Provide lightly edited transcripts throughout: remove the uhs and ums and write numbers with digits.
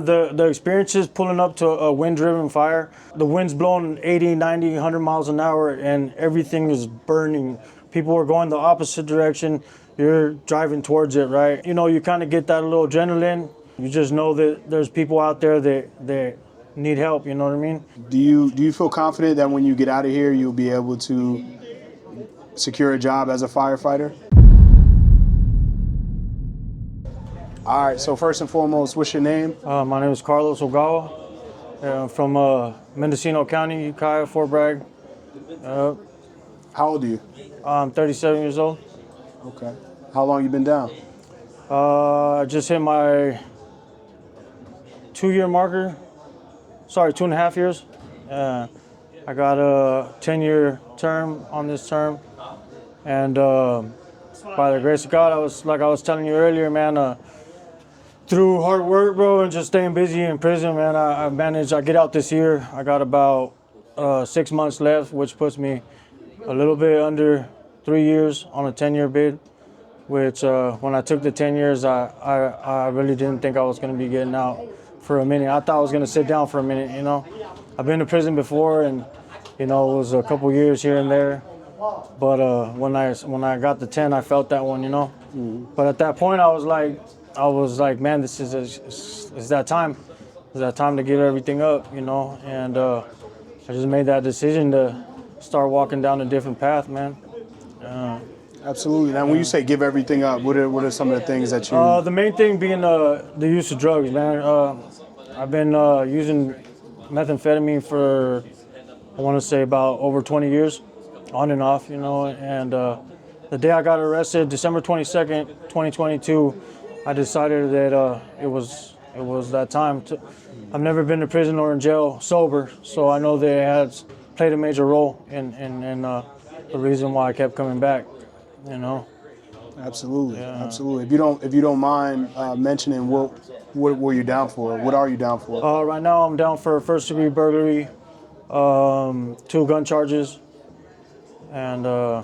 The experiences pulling up to a wind-driven fire, the wind's blowing 80, 90, 100 miles an hour and everything is burning. People are going the opposite direction. You're driving towards it, right? You know, you kind of get that little adrenaline. You just know that there's people out there that need help, you know what I mean? Do you feel confident that when you get out of here, you'll be able to secure a job as a firefighter? All right, so first and foremost, what's your name? My name is Carlos Ogawa. I'm from Mendocino County, Ukiah, Fort Bragg. How old are you? I'm 37 years old. Okay. How long you been down? I just hit my 2-year marker. Sorry, 2.5 years. I got a 10-year term on this term. And by the grace of God, I was telling you earlier, man, through hard work, bro, and just staying busy in prison, man, I managed. I get out this year. I got about 6 months left, which puts me a little bit under 3 years on a 10-year bid. Which when I took the 10 years, I really didn't think I was going to be getting out for a minute. I thought I was going to sit down for a minute. You know, I've been to prison before, and you know, it was a couple years here and there. But when I got the 10, I felt that one. You know, But at that point, I was like, man, this is that time. It's that time to give everything up, you know. And I just made that decision to start walking down a different path, man. Absolutely. Now, when you say give everything up, what are some of the things that you... The main thing being the use of drugs, man. I've been using methamphetamine for, I want to say, about over 20 years, on and off, you know. And the day I got arrested, December 22nd, 2022, I decided that it was that time. I've never been to prison or in jail sober, so I know that it has played a major role in the reason why I kept coming back, you know. Absolutely, absolutely. If you don't mind mentioning what were you down for? What are you down for? Right now, I'm down for first-degree burglary, 2 gun charges, and I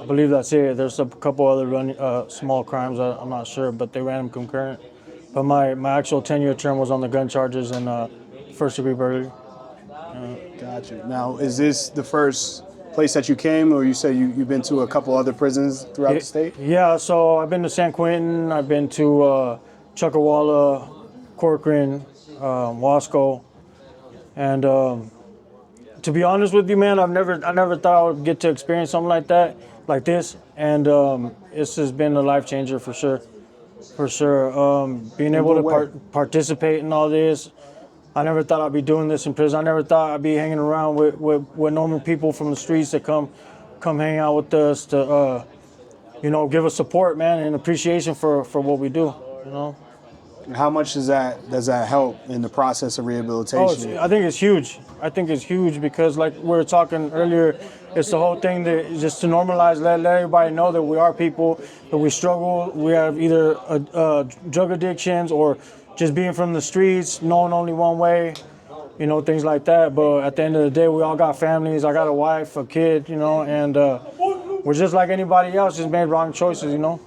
believe that's it. There's a couple other small crimes. I'm not sure, but they ran them concurrent. But my actual 10-year term was on the gun charges and first-degree burglary. Gotcha. Now, is this the first place that you came, or you said you've been to a couple other prisons throughout the state? Yeah, so I've been to San Quentin, I've been to Chuckawalla, Corcoran, Wasco, and to be honest with you, man, I never thought I would get to experience something like that, like this, and this has been a life changer for sure. For sure, being able to participate in all this. I never thought I'd be doing this in prison. I never thought I'd be hanging around with normal people from the streets that come hang out with us to, you know, give us support, man, and appreciation for what we do, you know. How much does that help in the process of rehabilitation? I think it's huge. I think it's huge because, like we were talking earlier, it's the whole thing that just to normalize, let everybody know that we are people, that we struggle. We have either drug addictions or just being from the streets, known only one way, you know, things like that. But at the end of the day, we all got families. I got a wife, a kid, you know, and we're just like anybody else, just made wrong choices, you know.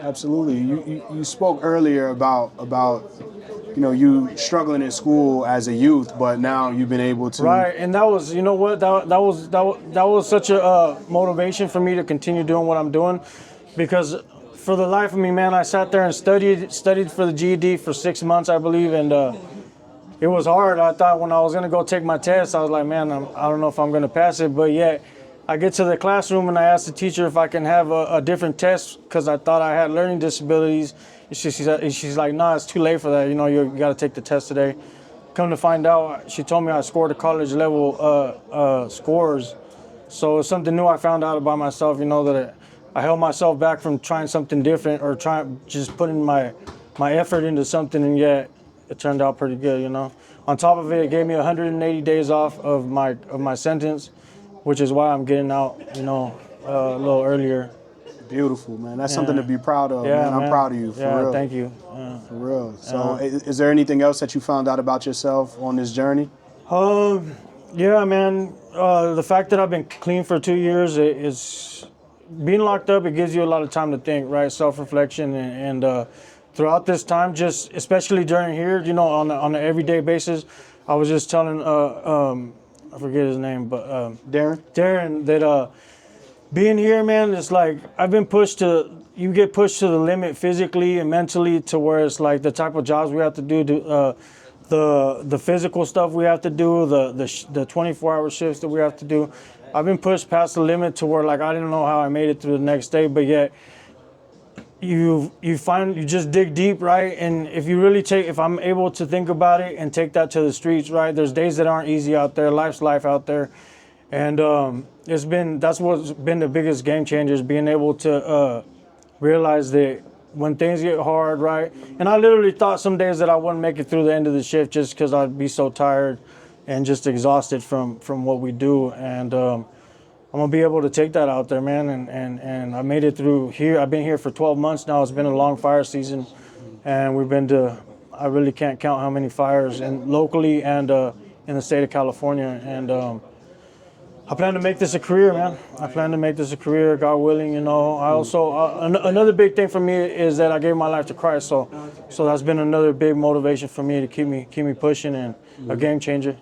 Absolutely. You spoke earlier about you know, you struggling in school as a youth, but now you've been able to... Right, and that was, you know what, that was such a motivation for me to continue doing what I'm doing, because for the life of me, man, I sat there and studied for the GED for 6 months, I believe, and it was hard. I thought when I was gonna go take my test, I was like, man, I don't know if I'm gonna pass it, but yet I get to the classroom and I asked the teacher if I can have a different test because I thought I had learning disabilities. She's like, nah, it's too late for that. You know, you got to take the test today. Come to find out, she told me I scored a college level scores. So it's something new I found out about myself, you know, that I held myself back from trying something different or just putting my effort into something, and yet it turned out pretty good, you know. On top of it, it gave me 180 days off of my sentence, which is why I'm getting out, you know, a little earlier. Beautiful, man. That's something to be proud of, man. I'm proud of you, for real. Thank you. For real. So is there anything else that you found out about yourself on this journey? Yeah, man. The fact that I've been clean for 2 years is being locked up. It gives you a lot of time to think, right? Self-reflection and throughout this time, just especially during here, you know, on an everyday basis, I was just telling I forget his name, but Darren that being here, man, it's like I've been pushed to. You get pushed to the limit physically and mentally to where it's like the type of jobs we have to do, the physical stuff we have to do, the 24-hour shifts that we have to do. I've been pushed past the limit to where like I didn't know how I made it through the next day, but yet you just dig deep, right? And if I'm able to think about it and take that to the streets, right? There's days that aren't easy out there. Life's life out there. And that's what's been the biggest game changer, is being able to realize that when things get hard, right? And I literally thought some days that I wouldn't make it through the end of the shift just because I'd be so tired and just exhausted from what we do. And I'm gonna be able to take that out there, man. And I made it through here. I've been here for 12 months now. It's been a long fire season, and we've been to, I really can't count how many fires, and locally and in the state of California. And I plan to make this a career, man. I plan to make this a career, God willing. You know, I also another big thing for me is that I gave my life to Christ. So that's been another big motivation for me to keep me pushing, and a game changer.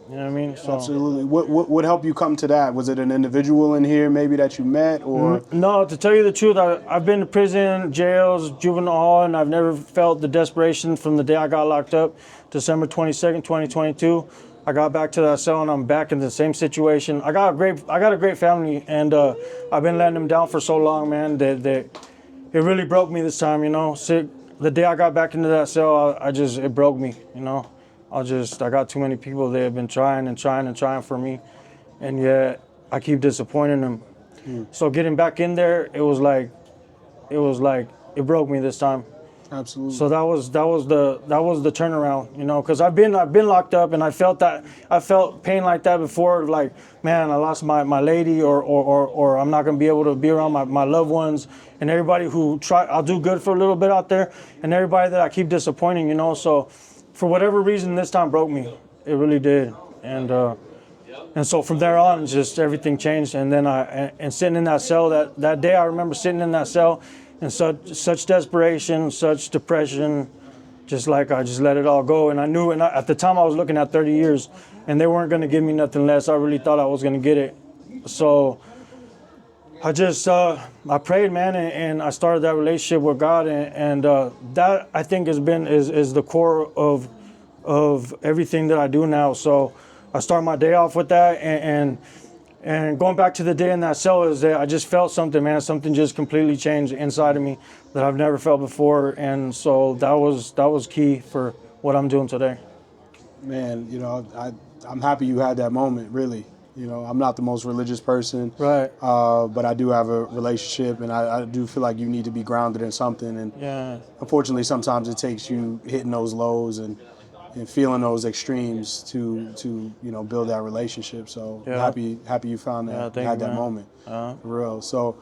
You know what I mean? So, absolutely. What helped you come to that? Was it an individual in here maybe that you met, or? No, to tell you the truth, I've been to prison, jails, juvenile hall, and I've never felt the desperation from the day I got locked up, December 22nd, 2022. I got back to that cell and I'm back in the same situation. I got a great family, and I've been letting them down for so long, man, that it really broke me this time, you know. The day I got back into that cell, it broke me, you know. I got too many people that have been trying for me, and yet I keep disappointing them. So getting back in there, it was like it broke me this time. Absolutely. So that was the turnaround, you know, because I've been locked up, and I felt pain like that before. Like, man, I lost my lady, or I'm not gonna be able to be around my loved ones, and everybody who I'll do good for a little bit out there, and everybody that I keep disappointing, you know. So for whatever reason, this time broke me. It really did, and so from there on, just everything changed. And then and sitting in that cell that day, I remember sitting in that cell. And such desperation, such depression, just like I just let it all go. And I knew, and at the time I was looking at 30 years, and they weren't going to give me nothing less. I really thought I was going to get it. So I just, I prayed, man, and I started that relationship with God. And that, I think, is the core of everything that I do now. So I start my day off with that, and going back to the day in that cell, is that I just felt something, man. Something just completely changed inside of me that I've never felt before. And so that was key for what I'm doing today. Man, you know, I'm happy you had that moment, really. You know, I'm not the most religious person. Right. But I do have a relationship, and I do feel like you need to be grounded in something. And yeah, unfortunately, sometimes it takes you hitting those lows and feeling those extremes to you know, build that relationship. So happy you found that, had that moment, for real. So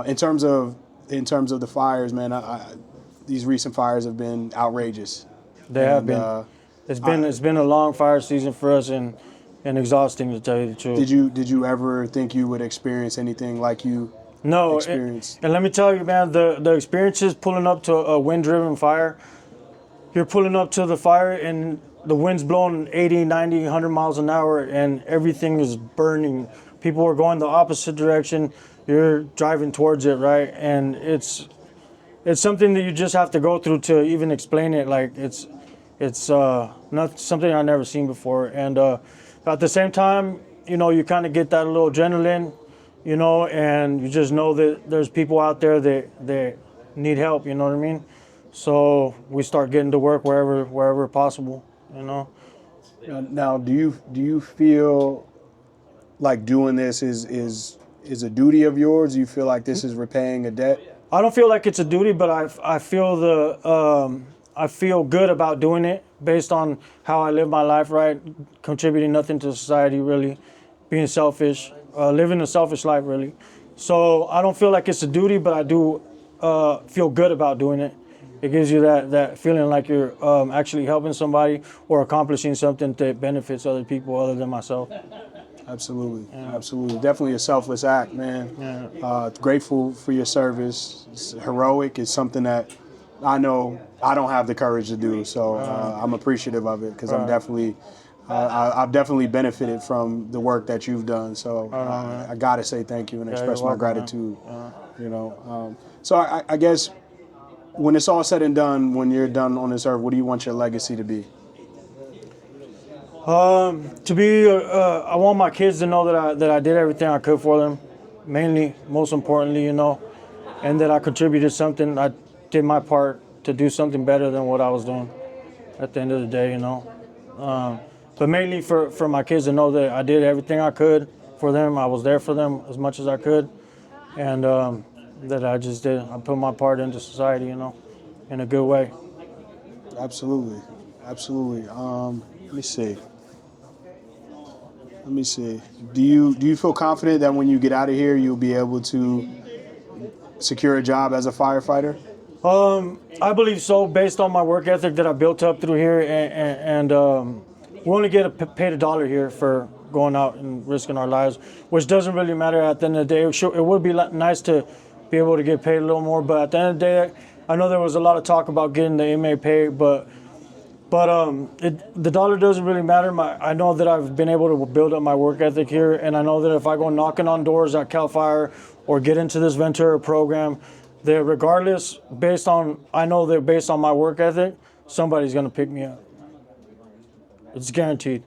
in terms of the fires, man, these recent fires have been outrageous. They have been. It's been a long fire season for us, and exhausting, to tell you the truth. Did you ever think you would experience anything like you experienced? And let me tell you, man, the experiences pulling up to a wind-driven fire. You're pulling up to the fire, and the wind's blowing 80, 90, 100 miles an hour, and everything is burning. People are going the opposite direction. You're driving towards it, right? And it's something that you just have to go through to even explain it. Like, it's not something I've never seen before. And at the same time, you know, you kind of get that little adrenaline, you know, and you just know that there's people out there that need help, you know what I mean? So we start getting to work wherever possible, you know. Now, do you feel like doing this is a duty of yours? Do you feel like this is repaying a debt? I don't feel like it's a duty, but I feel good about doing it based on how I live my life, right? Contributing nothing to society, really, being selfish, living a selfish life, really. So I don't feel like it's a duty, but I do feel good about doing it. It gives you that feeling like you're actually helping somebody or accomplishing something that benefits other people other than myself. Absolutely, absolutely. Definitely a selfless act, man. Grateful for your service. It's heroic. It's something that I know I don't have the courage to do. So I'm appreciative of it because I've definitely benefited from the work that you've done. So I got to say thank you and express my gratitude. You know, so I guess when it's all said and done, when you're done on this earth, what do you want your legacy to be? I want my kids to know that I did everything I could for them, mainly, most importantly, you know, and that I contributed something. I did my part to do something better than what I was doing at the end of the day, you know. But mainly for my kids to know that I did everything I could for them. I was there for them as much as I could, and that I put my part into society, you know, in a good way. Absolutely, absolutely. Let me see. Do you feel confident that when you get out of here, you'll be able to secure a job as a firefighter? I believe so, based on my work ethic that I built up through here, and we only get paid $1 here for going out and risking our lives, which doesn't really matter at the end of the day. It would be nice to be able to get paid a little more, but at the end of the day, I know there was a lot of talk about getting the inmate pay, but the dollar doesn't really matter. I know that I've been able to build up my work ethic here, and I know that if I go knocking on doors at Cal Fire or get into this Ventura program, that regardless, I know that based on my work ethic, somebody's gonna pick me up. It's guaranteed.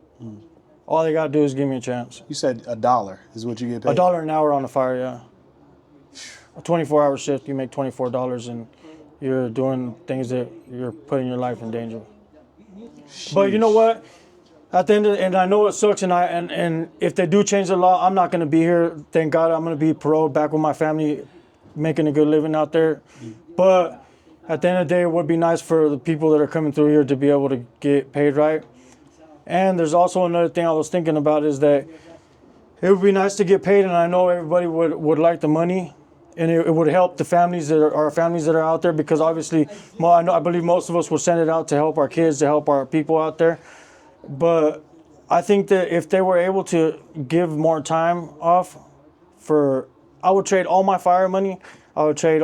All they gotta do is give me a chance. You said $1 is what you get paid. $1 an hour on the fire, yeah. A 24-hour shift, you make $24, and you're doing things that you're putting your life in danger. Sheesh. But you know what? At the end and I know it sucks, and if they do change the law, I'm not gonna be here. Thank God, I'm gonna be paroled back with my family, making a good living out there. But at the end of the day, it would be nice for the people that are coming through here to be able to get paid right. And there's also another thing I was thinking about is that it would be nice to get paid, and I know everybody would like the money, and it would help the families that are out there, because obviously, I believe most of us would send it out to help our kids, to help our people out there. But I think that if they were able to give more time off I would trade all my fire money. I would trade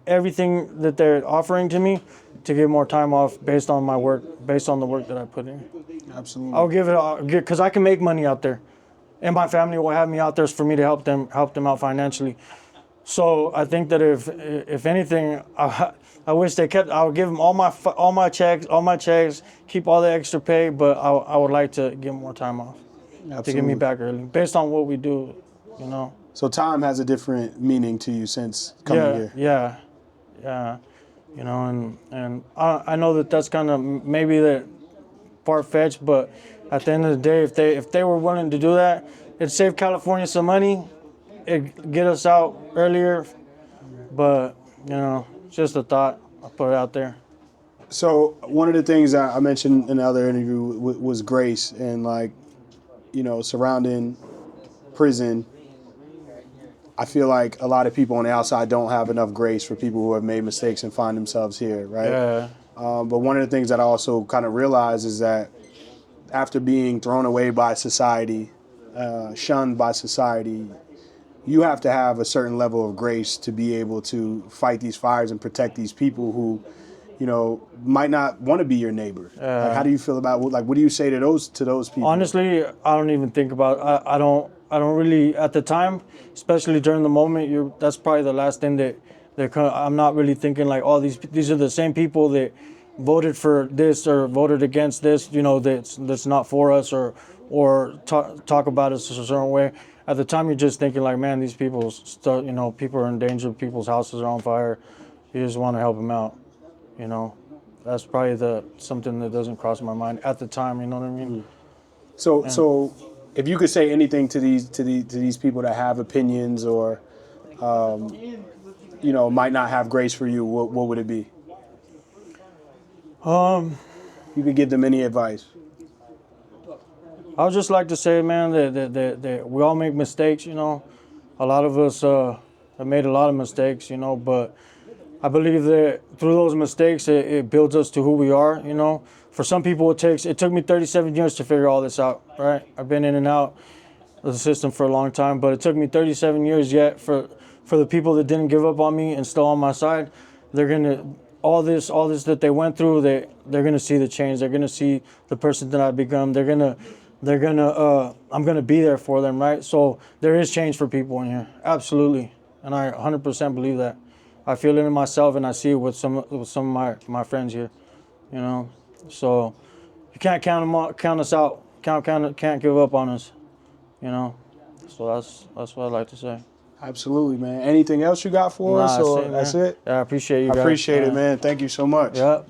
everything that they're offering to me to get more time off based on my work, based on the work that I put in. Absolutely. I'll give it because I can make money out there, and my family will have me out there for me to help them out financially. So I think that if anything, I wish they kept. I would give them all my checks, keep all the extra pay, but I would like to get more time off. Absolutely. To get me back early, based on what we do, you know. So time has a different meaning to you since coming here. Yeah, you know, and I know that that's kind of maybe that far-fetched, but at the end of the day, if they were willing to do that, it'd save California some money, it'd get us out earlier. But you know, just a thought, I put it out there. So one of the things I mentioned in the other interview was grace, and like, you know, surrounding prison. I feel like a lot of people on the outside don't have enough grace for people who have made mistakes and find themselves here, right? Yeah. But one of the things that I also kind of realized is that after being thrown away by society, shunned by society, you have to have a certain level of grace to be able to fight these fires and protect these people who, you know, might not want to be your neighbor. Like, how do you feel about, like, what do you say to those people? Honestly, I don't even think about it. I don't really, at the time, especially during the moment, that's probably the last thing that I'm not really thinking like, oh, these are the same people that voted for this or voted against this, you know, that's not for us, or talk about us a certain way. At the time, you're just thinking like, man, these people, you know, people are in danger, people's houses are on fire. You just want to help them out, you know. That's probably something that doesn't cross my mind at the time, you know what I mean? So if you could say anything to these people that have opinions or, you know, might not have grace for you, what would it be? You could give them any advice. I would just like to say, man, that we all make mistakes, you know. A lot of us have made a lot of mistakes, you know, but I believe that through those mistakes, it builds us to who we are, you know. For some people, it took me 37 years to figure all this out, right? I've been in and out of the system for a long time, but it took me 37 years yet for the people that didn't give up on me and still on my side. all this that they went through, they're gonna see the change. They're gonna see the person that I've become. I'm gonna be there for them, right? So there is change for people in here, absolutely, and I 100% believe that. I feel it in myself, and I see it with some of my friends here, you know. So you can't count us out. Can't give up on us, you know. So that's what I'd like to say. Absolutely, man. Anything else you got for us, or that's it? Yeah, I appreciate you guys. I appreciate it, man. Thank you so much. Yep.